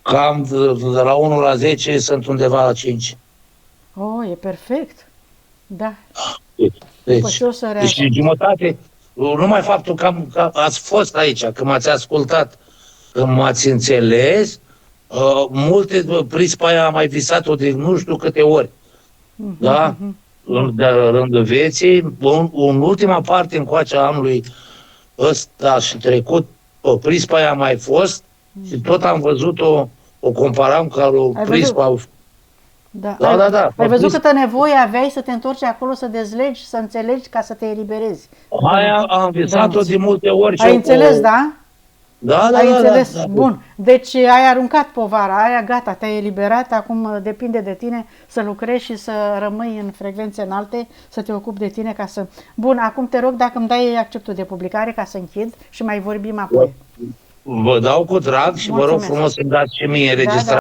Cam de la 1 la 10 sunt undeva la 5. Oh, e perfect. Da. Deci jumătate, numai faptul că ați fost aici, că m-ați ascultat, că m-ați înțeles, multe prispa aia am mai visat-o de nu știu câte ori. Da? De rândul vieții, în ultima parte încoace a anului ăsta și trecut, prispa aia a mai fost și tot am văzut-o, o comparam ca o prispa. Da. Ai văzut câtă nevoie aveai să te întorci acolo, să dezlegi, să înțelegi ca să te eliberezi. Aia am visat-o de multe ori. Ai înțeles, da? Da, Ai înțeles? Bun. Deci ai aruncat povara aia, gata, te-ai eliberat, acum depinde de tine să lucrezi și să rămâi în frecvențe înalte, să te ocupi de tine ca să... Bun, acum te rog dacă îmi dai acceptul de publicare ca să închid și mai vorbim apoi. Vă dau cu drag și vă rog frumos să-mi dați și mie înregistrarea.